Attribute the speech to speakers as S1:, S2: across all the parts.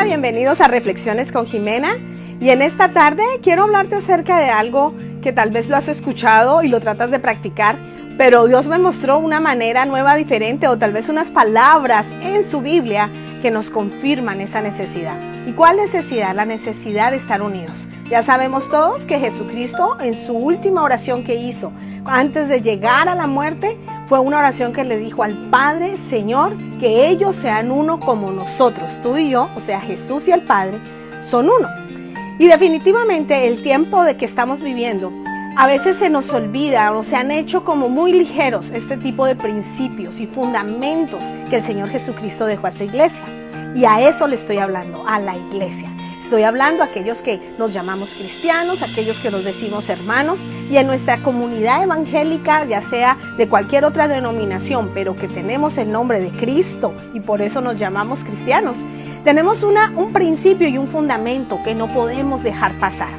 S1: bienvenidos a Reflexiones con Jimena. Y en esta tarde quiero hablarte acerca de algo que tal vez lo has escuchado y lo tratas de practicar, pero Dios me mostró una manera nueva, diferente, o tal vez unas palabras en su Biblia que nos confirman esa necesidad. ¿Y cuál necesidad? La necesidad de estar unidos. Ya sabemos todos que Jesucristo, en su última oración que hizo antes de llegar a la muerte, fue una oración que le dijo al Padre: Señor, que ellos sean uno como nosotros, tú y yo, o sea, Jesús y el Padre, son uno. Y definitivamente el tiempo de que estamos viviendo, a veces se nos olvida o se han hecho como muy ligeros este tipo de principios y fundamentos que el Señor Jesucristo dejó a su iglesia. Y a eso le estoy hablando, a la iglesia. Estoy hablando a aquellos que nos llamamos cristianos, aquellos que nos decimos hermanos, y en nuestra comunidad evangélica, ya sea de cualquier otra denominación, pero que tenemos el nombre de Cristo y por eso nos llamamos cristianos, tenemos un principio y un fundamento que no podemos dejar pasar.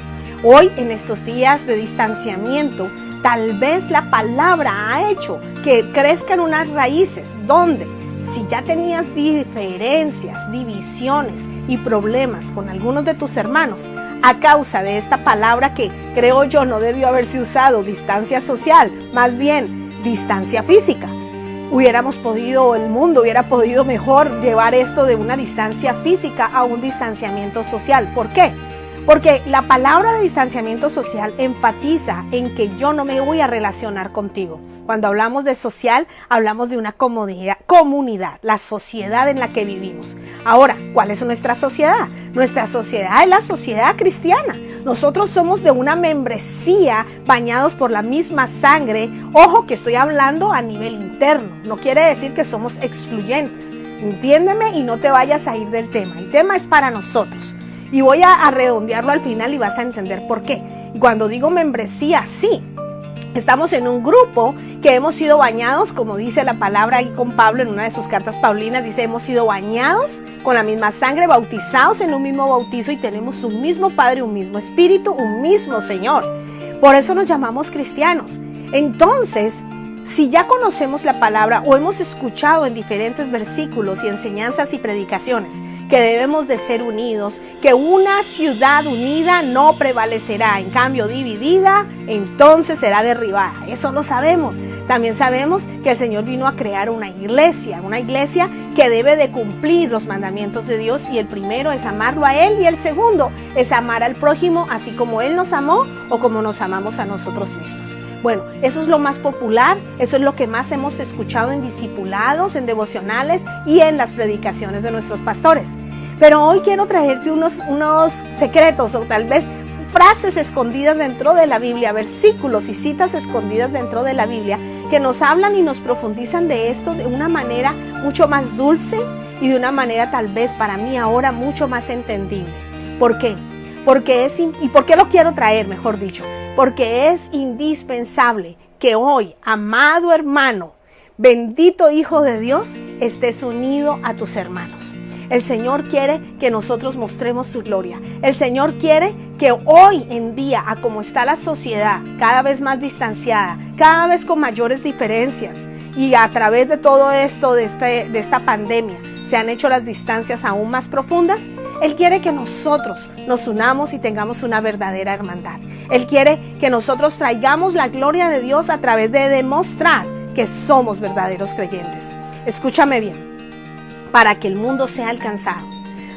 S1: Hoy, en estos días de distanciamiento, tal vez la palabra ha hecho que crezcan unas raíces donde, si ya tenías diferencias, divisiones y problemas con algunos de tus hermanos, a causa de esta palabra que creo yo no debió haberse usado, distancia social, más bien distancia física, el mundo hubiera podido mejor llevar esto de una distancia física a un distanciamiento social. ¿Por qué? Porque la palabra de distanciamiento social enfatiza en que yo no me voy a relacionar contigo. Cuando hablamos de social, hablamos de una comunidad, la sociedad en la que vivimos. Ahora, ¿cuál es nuestra sociedad? Nuestra sociedad es la sociedad cristiana. Nosotros somos de una membresía bañados por la misma sangre. Ojo que estoy hablando a nivel interno. No quiere decir que somos excluyentes. Entiéndeme y no te vayas a ir del tema. El tema es para nosotros. Y voy a redondearlo al final y vas a entender por qué. Y cuando digo membresía, sí, estamos en un grupo que hemos sido bañados, como dice la palabra ahí con Pablo en una de sus cartas paulinas, dice: hemos sido bañados con la misma sangre, bautizados en un mismo bautizo y tenemos un mismo Padre, un mismo Espíritu, un mismo Señor. Por eso nos llamamos cristianos. Entonces, si ya conocemos la palabra o hemos escuchado en diferentes versículos y enseñanzas y predicaciones que debemos de ser unidos, que una ciudad unida no prevalecerá, en cambio dividida, entonces será derribada. Eso lo sabemos. También sabemos que el Señor vino a crear una iglesia que debe de cumplir los mandamientos de Dios, y el primero es amarlo a Él y el segundo es amar al prójimo así como Él nos amó o como nos amamos a nosotros mismos. Bueno, eso es lo más popular, eso es lo que más hemos escuchado en discipulados, en devocionales y en las predicaciones de nuestros pastores. Pero hoy quiero traerte unos secretos o tal vez frases escondidas dentro de la Biblia, versículos y citas escondidas dentro de la Biblia que nos hablan y nos profundizan de esto de una manera mucho más dulce y de una manera tal vez para mí ahora mucho más entendible. ¿Por qué? ¿Y por qué lo quiero traer, mejor dicho? Porque es indispensable que hoy, amado hermano, bendito Hijo de Dios, estés unido a tus hermanos. El Señor quiere que nosotros mostremos su gloria. El Señor quiere que hoy en día, a como está la sociedad, cada vez más distanciada, cada vez con mayores diferencias, y a través de todo esto, de esta pandemia, se han hecho las distancias aún más profundas. Él quiere que nosotros nos unamos y tengamos una verdadera hermandad. Él quiere que nosotros traigamos la gloria de Dios a través de demostrar que somos verdaderos creyentes. Escúchame bien, para que el mundo sea alcanzado,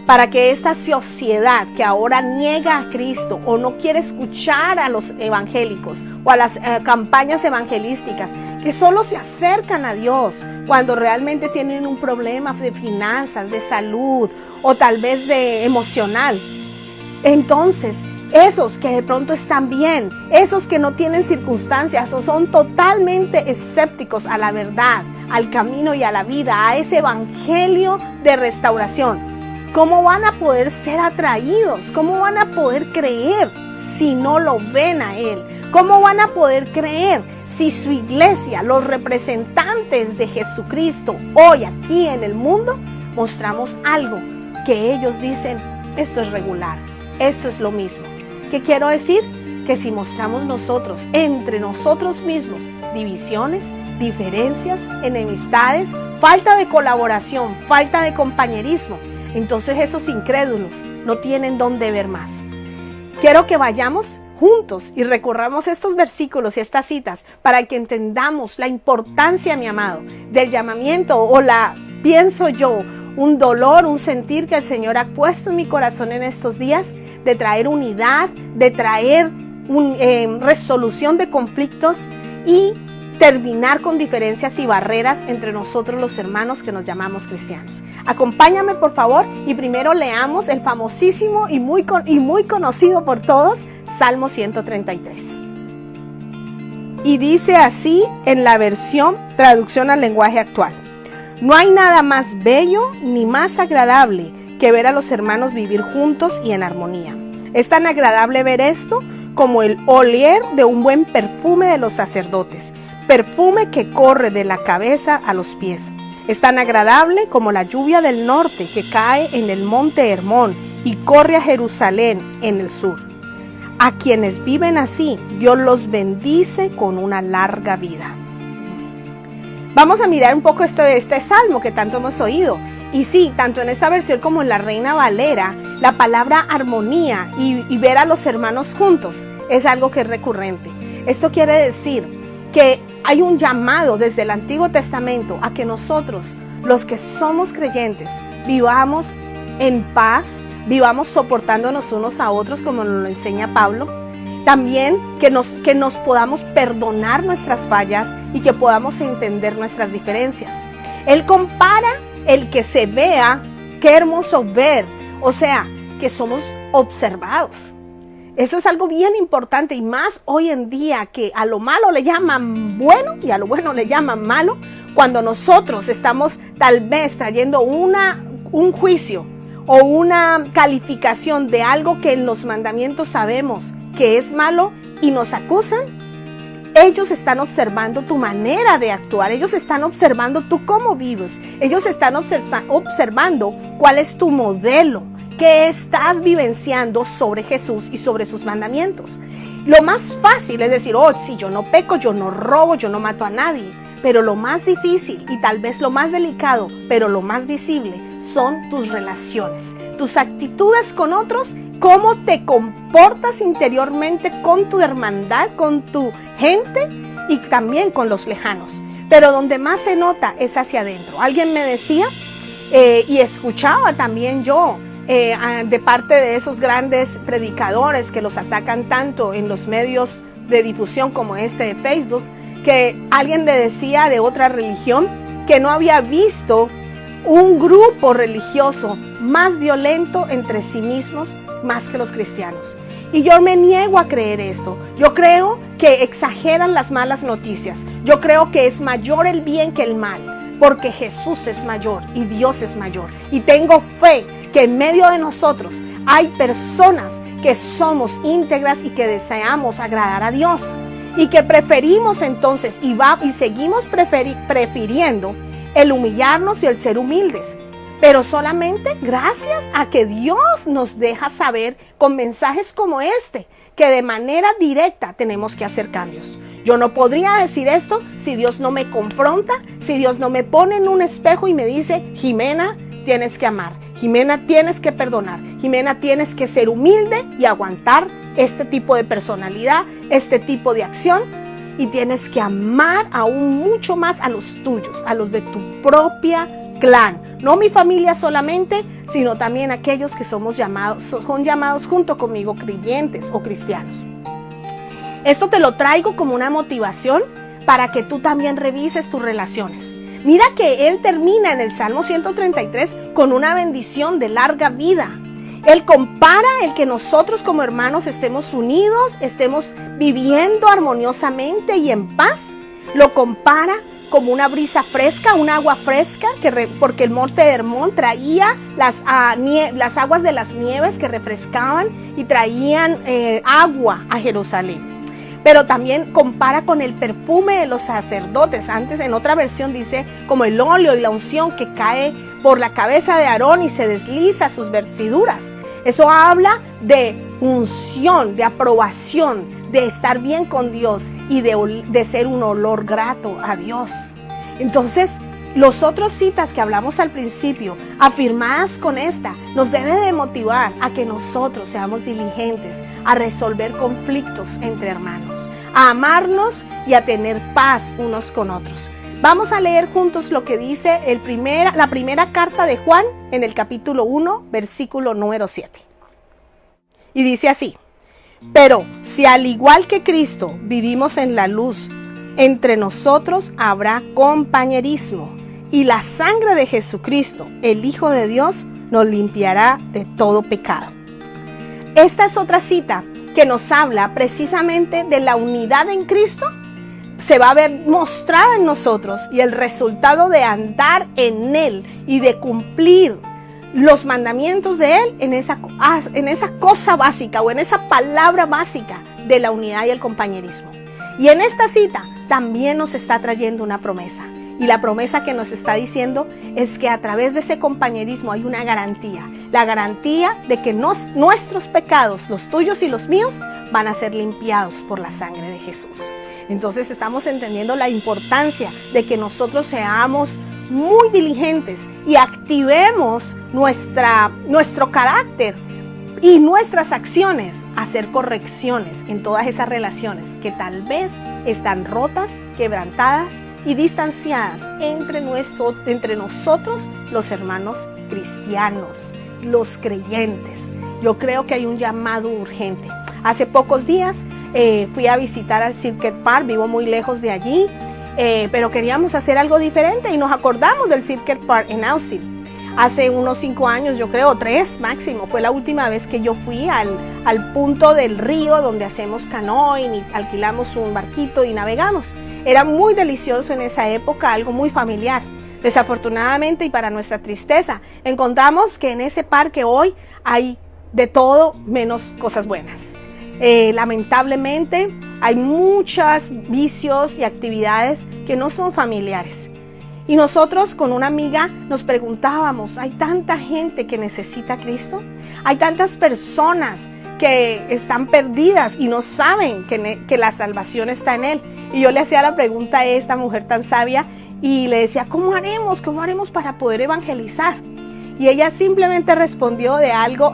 S1: para que esta sociedad que ahora niega a Cristo o no quiere escuchar a los evangélicos o a las campañas evangelísticas que solo se acercan a Dios cuando realmente tienen un problema de finanzas, de salud o tal vez de emocional. Entonces, esos que de pronto están bien, esos que no tienen circunstancias o son totalmente escépticos a la verdad, al camino y a la vida, a ese evangelio de restauración, ¿cómo van a poder ser atraídos? ¿Cómo van a poder creer si no lo ven a Él? ¿Cómo van a poder creer si su iglesia, los representantes de Jesucristo hoy aquí en el mundo, mostramos algo que ellos dicen: esto es regular, esto es lo mismo? ¿Qué quiero decir? Que si mostramos nosotros, entre nosotros mismos, divisiones, diferencias, enemistades, falta de colaboración, falta de compañerismo, entonces esos incrédulos no tienen dónde ver más. Quiero que vayamos juntos y recorramos estos versículos y estas citas para que entendamos la importancia, mi amado, del llamamiento pienso yo, un dolor, un sentir que el Señor ha puesto en mi corazón en estos días, de traer unidad, de traer resolución de conflictos y terminar con diferencias y barreras entre nosotros los hermanos que nos llamamos cristianos. Acompáñame por favor y primero leamos el famosísimo y muy conocido por todos, Salmo 133. Y dice así en la versión traducción al lenguaje actual: no hay nada más bello ni más agradable que ver a los hermanos vivir juntos y en armonía. Es tan agradable ver esto como el oler de un buen perfume de los sacerdotes, perfume que corre de la cabeza a los pies. Es tan agradable como la lluvia del norte que cae en el monte Hermón y corre a Jerusalén en el sur. A quienes viven así, Dios los bendice con una larga vida. Vamos a mirar un poco este salmo que tanto hemos oído. Y sí, tanto en esta versión como en la Reina Valera, la palabra armonía y ver a los hermanos juntos es algo que es recurrente. Esto quiere decir que hay un llamado desde el Antiguo Testamento a que nosotros, los que somos creyentes, vivamos en paz, vivamos soportándonos unos a otros como nos lo enseña Pablo. También que nos podamos perdonar nuestras fallas y que podamos entender nuestras diferencias. Él compara el que se vea, qué hermoso ver, o sea, que somos observados. Eso es algo bien importante y más hoy en día, que a lo malo le llaman bueno y a lo bueno le llaman malo, cuando nosotros estamos tal vez trayendo un juicio o una calificación de algo que en los mandamientos sabemos que es malo y nos acusan. Ellos están observando tu manera de actuar, ellos están observando tú cómo vives, ellos están observando cuál es tu modelo, qué estás vivenciando sobre Jesús y sobre sus mandamientos. Lo más fácil es decir, si yo no peco, yo no robo, yo no mato a nadie. Pero lo más difícil y tal vez lo más delicado, pero lo más visible, son tus relaciones, tus actitudes con otros, cómo te comportas interiormente con tu hermandad, con tu gente y también con los lejanos. Pero donde más se nota es hacia adentro. Alguien me decía y escuchaba también yo de parte de esos grandes predicadores que los atacan tanto en los medios de difusión como este de Facebook, que alguien le decía de otra religión que no había visto un grupo religioso más violento entre sí mismos más que los cristianos. Y yo me niego a creer esto. Yo creo que exageran las malas noticias. Yo creo que es mayor el bien que el mal, porque Jesús es mayor y Dios es mayor. Y tengo fe que en medio de nosotros hay personas que somos íntegras y que deseamos agradar a Dios. Y que preferimos entonces y seguimos prefiriendo el humillarnos y el ser humildes. Pero solamente gracias a que Dios nos deja saber con mensajes como este, que de manera directa tenemos que hacer cambios. Yo no podría decir esto si Dios no me confronta, si Dios no me pone en un espejo y me dice, Jimena, tienes que amar, Jimena, tienes que perdonar, Jimena, tienes que ser humilde y aguantar este tipo de personalidad, este tipo de acción, y tienes que amar aún mucho más a los tuyos, a los de tu propia clan, no mi familia solamente, sino también aquellos que son llamados junto conmigo creyentes o cristianos. Esto te lo traigo como una motivación para que tú también revises tus relaciones. Mira que él termina en el Salmo 133 con una bendición de larga vida. Él compara el que nosotros como hermanos estemos unidos, estemos viviendo armoniosamente y en paz. Lo compara como una brisa fresca, un agua fresca, porque el monte Hermón traía las aguas de las nieves que refrescaban y traían agua a Jerusalén. Pero también compara con el perfume de los sacerdotes. Antes en otra versión dice como el óleo y la unción que cae por la cabeza de Aarón y se desliza sus vestiduras. Eso habla de unción, de aprobación, de estar bien con Dios y de ser un olor grato a Dios. Entonces, Los otros citas que hablamos al principio, afirmadas con esta, nos debe de motivar a que nosotros seamos diligentes a resolver conflictos entre hermanos, a amarnos y a tener paz unos con otros. Vamos a leer juntos lo que dice la primera carta de Juan en el capítulo 1, versículo número 7. Y dice así: pero si al igual que Cristo vivimos en la luz, entre nosotros habrá compañerismo, y la sangre de Jesucristo, el Hijo de Dios, nos limpiará de todo pecado. Esta es otra cita que nos habla precisamente de la unidad en Cristo. Se va a ver mostrada en nosotros, y el resultado de andar en Él y de cumplir los mandamientos de Él en esa cosa básica o en esa palabra básica de la unidad y el compañerismo. Y en esta cita también nos está trayendo una promesa. Y la promesa que nos está diciendo es que a través de ese compañerismo hay una garantía. La garantía de que nuestros pecados, los tuyos y los míos, van a ser limpiados por la sangre de Jesús. Entonces estamos entendiendo la importancia de que nosotros seamos muy diligentes y activemos nuestro carácter y nuestras acciones a hacer correcciones en todas esas relaciones que tal vez están rotas, quebrantadas y distanciadas entre nosotros, los hermanos cristianos, los creyentes. Yo creo que hay un llamado urgente. Hace pocos días fui a visitar al Circuit Park, vivo muy lejos de allí, pero queríamos hacer algo diferente y nos acordamos del Circuit Park en Austin. Hace unos 5 años, yo creo, 3 máximo, fue la última vez que yo fui al punto del río donde hacemos canoeing y alquilamos un barquito y navegamos. Era muy delicioso en esa época, algo muy familiar. Desafortunadamente y para nuestra tristeza, encontramos que en ese parque hoy hay de todo menos cosas buenas. Lamentablemente hay muchos vicios y actividades que no son familiares. Y nosotros con una amiga nos preguntábamos, ¿hay tanta gente que necesita a Cristo? ¿Hay tantas personas que están perdidas y no saben que la salvación está en Él? Y yo le hacía la pregunta a esta mujer tan sabia y le decía, ¿cómo haremos para poder evangelizar? Y ella simplemente respondió de algo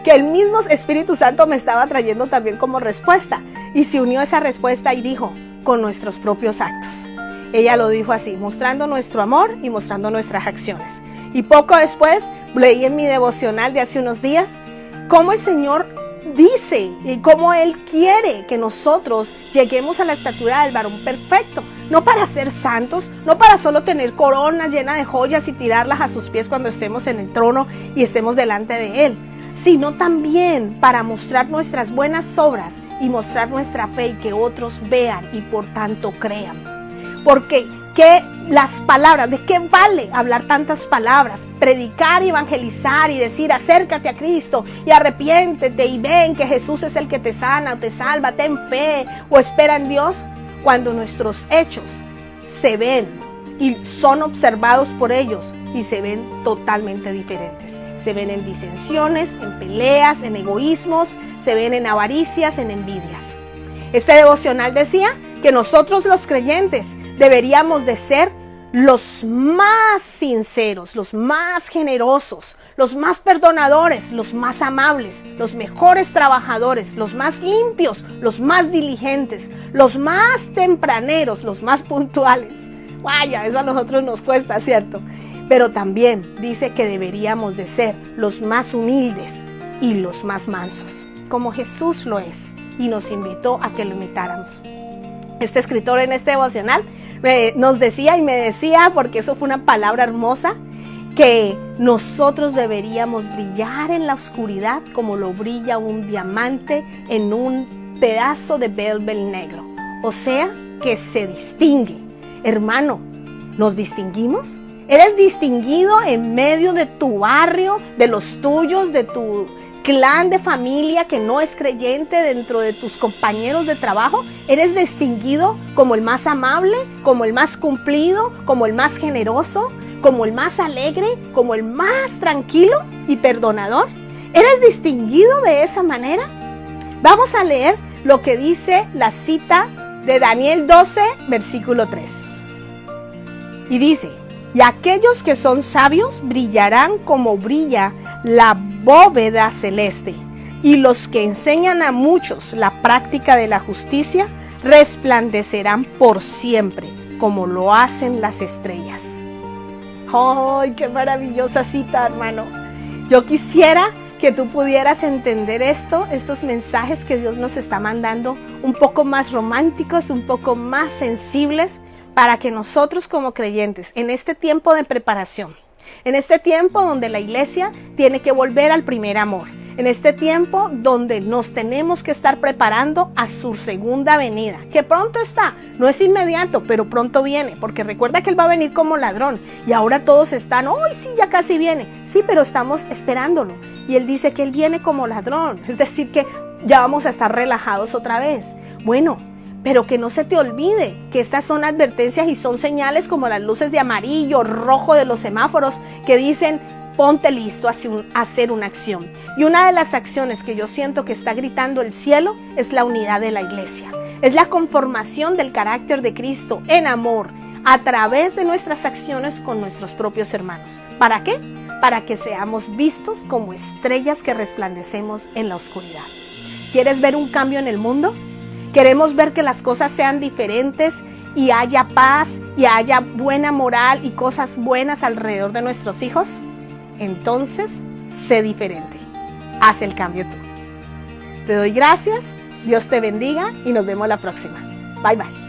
S1: que el mismo Espíritu Santo me estaba trayendo también como respuesta. Y se unió a esa respuesta y dijo, con nuestros propios actos. Ella lo dijo así, mostrando nuestro amor y mostrando nuestras acciones. Y poco después leí en mi devocional de hace unos días cómo el Señor dice y cómo Él quiere que nosotros lleguemos a la estatura del varón perfecto. No para ser santos, no para solo tener corona llena de joyas y tirarlas a sus pies cuando estemos en el trono y estemos delante de Él, sino también para mostrar nuestras buenas obras y mostrar nuestra fe y que otros vean y por tanto crean. Porque las palabras, ¿de qué vale hablar tantas palabras? Predicar y evangelizar y decir acércate a Cristo y arrepiéntete y ven que Jesús es el que te sana o te salva, ten fe o espera en Dios, cuando nuestros hechos se ven y son observados por ellos y se ven totalmente diferentes. Se ven en disensiones, en peleas, en egoísmos, se ven en avaricias, en envidias. Este devocional decía que nosotros los creyentes deberíamos de ser los más sinceros, los más generosos, los más perdonadores, los más amables, los mejores trabajadores, los más limpios, los más diligentes, los más tempraneros, los más puntuales. Vaya, eso a nosotros nos cuesta, ¿cierto? Pero también dice que deberíamos de ser los más humildes y los más mansos, como Jesús lo es, y nos invitó a que lo imitáramos. Este escritor en este devocional nos decía y me decía, porque eso fue una palabra hermosa, que nosotros deberíamos brillar en la oscuridad como lo brilla un diamante en un pedazo de velvet negro. O sea, que se distingue. Hermano, ¿nos distinguimos? ¿Eres distinguido en medio de tu barrio, de los tuyos, de tu clan de familia que no es creyente, dentro de tus compañeros de trabajo? ¿Eres distinguido como el más amable, como el más cumplido, como el más generoso, como el más alegre, como el más tranquilo y perdonador? ¿Eres distinguido de esa manera? Vamos a leer lo que dice la cita de Daniel 12, versículo 3. Y dice, Y aquellos que son sabios brillarán como brilla la bóveda celeste. Y los que enseñan a muchos la práctica de la justicia resplandecerán por siempre, como lo hacen las estrellas. ¡Ay, qué maravillosa cita, hermano! Yo quisiera que tú pudieras entender estos mensajes que Dios nos está mandando, un poco más románticos, un poco más sensibles, para que nosotros como creyentes, en este tiempo de preparación, en este tiempo donde la iglesia tiene que volver al primer amor, en este tiempo donde nos tenemos que estar preparando a su segunda venida, que pronto está, no es inmediato, pero pronto viene, porque recuerda que Él va a venir como ladrón, y ahora todos están, ¡ay, sí, ya casi viene! Sí, pero estamos esperándolo, y Él dice que Él viene como ladrón, es decir, que ya vamos a estar relajados otra vez. Bueno, pero que no se te olvide que estas son advertencias y son señales como las luces de amarillo, rojo de los semáforos que dicen, ponte listo a hacer una acción. Y una de las acciones que yo siento que está gritando el cielo es la unidad de la iglesia. Es la conformación del carácter de Cristo en amor a través de nuestras acciones con nuestros propios hermanos. ¿Para qué? Para que seamos vistos como estrellas que resplandecemos en la oscuridad. ¿Quieres ver un cambio en el mundo? ¿Queremos ver que las cosas sean diferentes y haya paz y haya buena moral y cosas buenas alrededor de nuestros hijos? Entonces, sé diferente. Haz el cambio tú. Te doy gracias, Dios te bendiga y nos vemos la próxima. Bye, bye.